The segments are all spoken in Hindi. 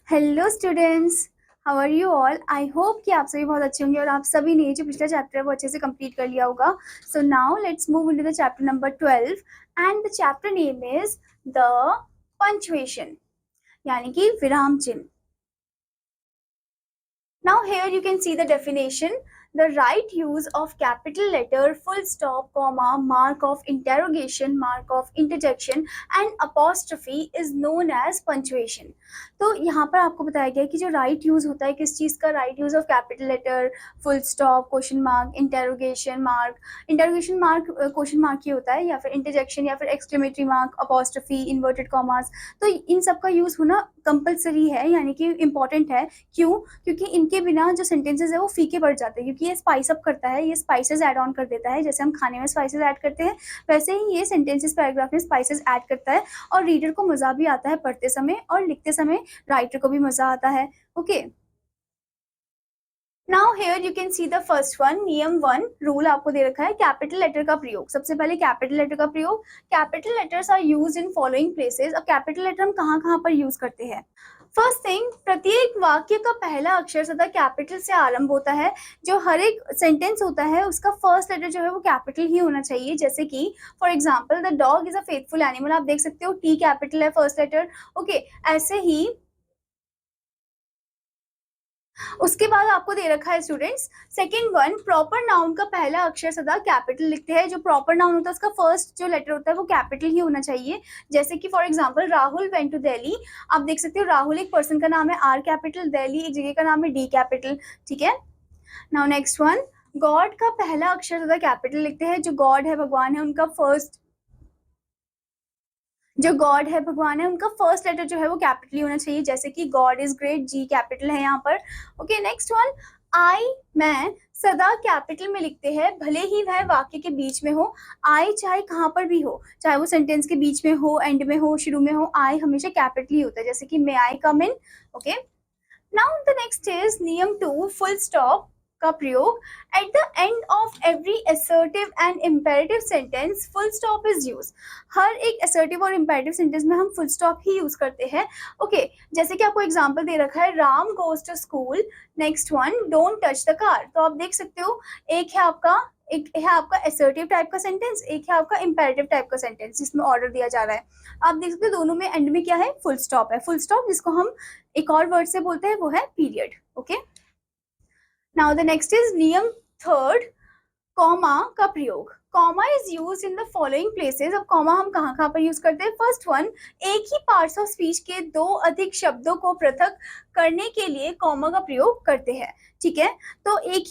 Hello students, how are you all. I hope कि आप सभी बहुत अच्छे होंगे और आप सभी ने जो पिछला चैप्टर है वो अच्छे से कंप्लीट कर लिया होगा। So now let's move into the chapter number 12 and the chapter name is the punctuation, यानी कि विराम चिन्ह। Now here you can see the definition. The right use of capital letter, full stop, comma, mark of interrogation, mark of interjection and apostrophe is known as punctuation. तो यहाँ पर आपको बताया गया है कि जो राइट यूज होता है किस चीज़ का, right use of capital letter, full stop, question mark, interrogation mark question mark ही होता है, या फिर इंटरजेक्शन या फिर exclamatory mark, apostrophe, inverted commas. तो इन सब का यूज होना कंपलसरी है, यानी कि इम्पॉर्टेंट है। क्यों? क्योंकि इनके बिना जो सेंटेंसेस है वो फीके पड़ जाते हैं, क्योंकि ये स्पाइस अप करता है, ये स्पाइसेस ऐड ऑन कर देता है। जैसे हम खाने में स्पाइसेस ऐड करते हैं, वैसे ही ये सेंटेंसेस पैराग्राफ में स्पाइसेस ऐड करता है और रीडर को मजा भी आता है पढ़ते समय, और लिखते समय राइटर को भी मजा आता है। Okay, now here you can see the first one. नियम 1 रूल आपको दे रखा है, कैपिटल लेटर का प्रयोग। सबसे पहले कैपिटल लेटर का प्रयोग। Capital letters are used in following places. अब कैपिटल लेटर हम कहाँ कहाँ पर यूज करते हैं? फर्स्ट थिंग, प्रत्येक वाक्य का पहला अक्षर सदा कैपिटल से आरंभ होता है। जो हर एक सेंटेंस होता है उसका फर्स्ट लेटर जो है वो कैपिटल ही होना चाहिए। जैसे कि for example, the dog is a faithful animal, आप देख सकते हो टी कैपिटल है फर्स्ट लेटर। ओके, ऐसे ही उसके बाद आपको दे रखा है students second one, proper noun का पहला अक्षर सदा कैपिटल लिखते हैं। जो प्रॉपर नाउन होता है उसका फर्स्ट जो लेटर होता है वो कैपिटल ही होना चाहिए। जैसे कि for example, Rahul went to Delhi, आप देख सकते हो राहुल एक पर्सन का नाम है, आर कैपिटल, दिल्ली एक जगह का नाम है, डी कैपिटल। ठीक है, नाउ नेक्स्ट वन, गॉड का पहला अक्षर सदा कैपिटल लिखते हैं। जो गॉड है, भगवान है, उनका फर्स्ट जो गॉड है, भगवान है, उनका फर्स्ट लेटर जो है वो कैपिटल होना चाहिए। जैसे कि God is great, G capital है यहाँ पर। ओके, नेक्स्ट वन, आई, मैं, सदा कैपिटल में लिखते हैं, भले ही वह वाक्य के बीच में हो। आई चाहे कहाँ पर भी हो, चाहे वो सेंटेंस के बीच में हो, एंड में हो, शुरू में हो, आई हमेशा कैपिटल ही होता है। जैसे कि may I come in. Okay, now the next is नियम 2 फुल स्टॉप का प्रयोग। At the end of every assertive and imperative sentence full stop is use. हर एक असर्टिव और इम्पेरेटिव सेंटेंस में हम फुल स्टॉप ही यूज करते हैं। ओके, जैसे कि आपको एग्जांपल दे रखा है, Ram goes to school. Next one, don't touch the car. तो आप देख सकते हो एक है आपका असर्टिव टाइप का सेंटेंस, एक है आपका इम्पेरेटिव टाइप का सेंटेंस जिसमें ऑर्डर दिया जा रहा है। आप देख सकते हो दोनों में एंड में क्या है, फुल स्टॉप है। फुल स्टॉप जिसको हम एक और वर्ड से बोलते हैं वो है period. Okay, now the next is नियम 3 कॉमा का प्रयोग। Comma is use in the following places. अब कॉमा हम कहाँ कहाँ पर यूज करते हैं? फर्स्ट वन, एक ही पार्ट्स ऑफ स्पीच के दो अधिक शब्दों को पृथक करने के लिए कॉमा का प्रयोग करते हैं। ठीक है, तो एक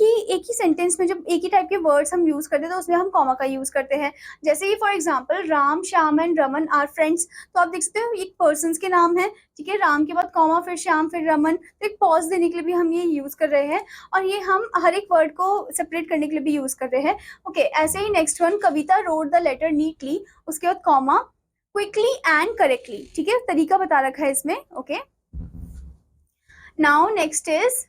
ही सेंटेंस में जब एक ही टाइप के वर्ड्स हम यूज करते हैं तो उसमें हम कॉमा का यूज करते हैं। जैसे कि for example, Ram, Shyam and Raman are friends. तो आप देख सकते हो एक पर्सन के नाम है। ठीक है, राम के बाद कॉमा, फिर श्याम, फिर रमन। तो एक पॉज देने के लिए भी हम ये यूज कर रहे हैं, और ये हम हर एक वर्ड को सेपरेट करने के लिए भी यूज कर रहे हैं। ओके, ऐसे ही next one, Kavita read the letter neatly, उसके बाद कॉमा, क्विकली एंड करेक्टली। ठीक है, तरीका बता रखा है इसमें। ओके, नाउ नेक्स्ट इज,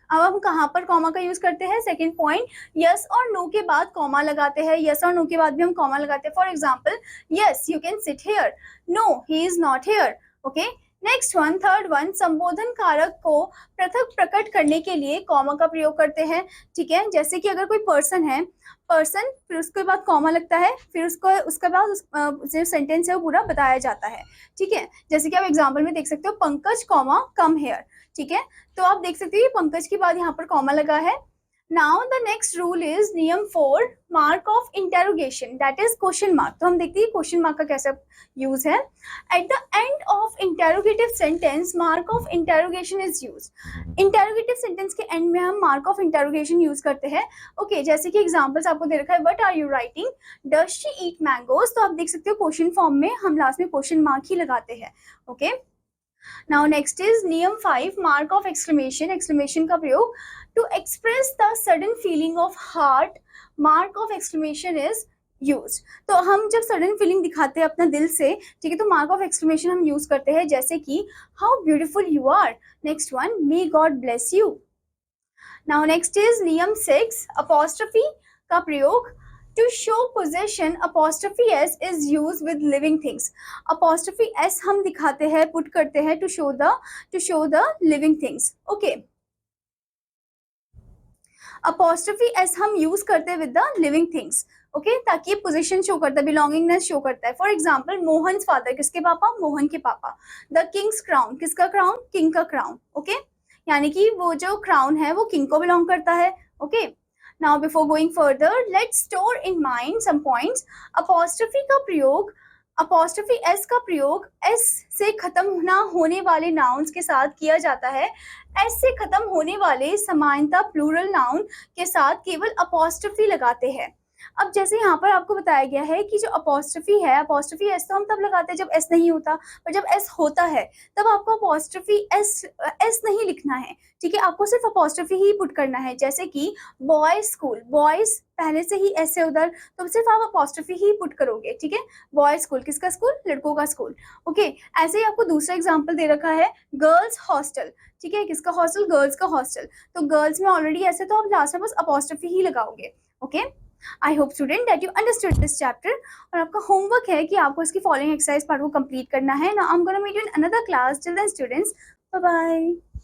अब हम कहाँ पर कॉमा का यूज करते हैं? सेकंड पॉइंट, यस और नो के बाद कॉमा लगाते हैं। यस और नो के बाद भी हम कॉमा लगाते हैं। For example, yes you can sit here, no he is not here. Okay, next one, third one, संबोधन कारक को पृथक प्रकट करने के लिए कॉमा का प्रयोग करते हैं। ठीक है, जैसे कि अगर कोई पर्सन है, पर्सन, फिर उसके बाद कॉमा लगता है, फिर उसके बाद जो सेंटेंस है वो पूरा बताया जाता है। ठीक है, जैसे कि आप एग्जाम्पल में देख सकते हो, पंकज कॉमा कम हेयर। ठीक है, तो आप देख सकते हो पंकज के बाद यहाँ पर कॉमा लगा है। Now the next rule is नियम 4 mark of interrogation, that is question mark. तो हम देखते हैं क्वेश्चन मार्क का कैसा यूज है। Eight the end of interrogative sentence mark of interrogation is use. Interrogative sentence के एंड में हम मार्क ऑफ इंटेरोगेशन यूज करते हैं। ओके, जैसे कि एग्जांपल्स आपको दे रखा है, what are you writing, does she eat mangoes. तो आप देख सकते हो क्वेश्चन फॉर्म में हम लास्ट में क्वेश्चन मार्क ही लगाते हैं। ओके, नाउ नेक्स्ट इज नियम 5 मार्क ऑफ एक्सक्लेमेशन। एक्सक्लेमेशन का प्रयोग to express the sudden feeling of heart, mark of exclamation is use. तो हम जब सडन फीलिंग दिखाते हैं अपना दिल से, ठीक है, तो मार्क ऑफ एक्सक्लेमेशन हम यूज करते हैं। जैसे कि how beautiful you are. Next one, may God bless you. Now next is नियम 6 अपॉस्ट्रोफी का प्रयोग To show possession, apostrophe s is used with living things. Apostrophe s हम दिखाते हैं, put करते हैं to show the living things. Okay. Apostrophe s हम use करते हैं with the living things. Okay, ताकि ये पोजीशन शो करता है, बिलोंगिंगनेस शो करता है. फॉर एग्जाम्पल, मोहन फादर, किसके पापा? मोहन के पापा. द किंग्स क्राउन, किसका क्राउन? किंग का क्राउन. ओके, यानी कि वो जो क्राउन है वो किंग को बिलोंग करता है. Okay, now before going further let's store in mind some points. Apostrophe का प्रयोग, अपॉस्ट्रोफी एस का प्रयोग एस से खत्म ना होने वाले नाउन्स के साथ किया जाता है. एस से खत्म होने वाले समानता प्लूरल नाउन के साथ केवल अपॉस्ट्रोफी लगाते हैं. अब जैसे यहाँ पर आपको बताया गया है कि जो अपॉस्ट्रोफी है, अपॉस्ट्रोफी एस तो हम तब लगाते हैं जब एस नहीं होता, पर जब एस होता है तब आपको अपॉस्ट्रोफी एस नहीं लिखना है. ठीक है, आपको सिर्फ अपॉस्ट्रोफी ही पुट करना है. जैसे कि बॉयज स्कूल, बॉयज पहले से ही एस है उधर, तो सिर्फ आप अपॉस्ट्रोफी ही पुट करोगे. ठीक है, बॉयज स्कूल, किसका स्कूल? लड़कों का स्कूल. ओके, ऐसे ही आपको दूसरा एग्जाम्पल दे रखा है, गर्ल्स हॉस्टल. ठीक है, किसका हॉस्टल? गर्ल्स का हॉस्टल. तो गर्ल्स में ऑलरेडी ऐसे, तो आप लास्ट में बस अपॉस्ट्रोफी ही लगाओगे. Okay, I hope student that you understood this chapter. और आपका होमवर्क है कि आपको इसकी फॉलोइंग एक्सरसाइज पार्ट को कंप्लीट करना है. Now I am gonna meet you in another class. Till then students, bye bye.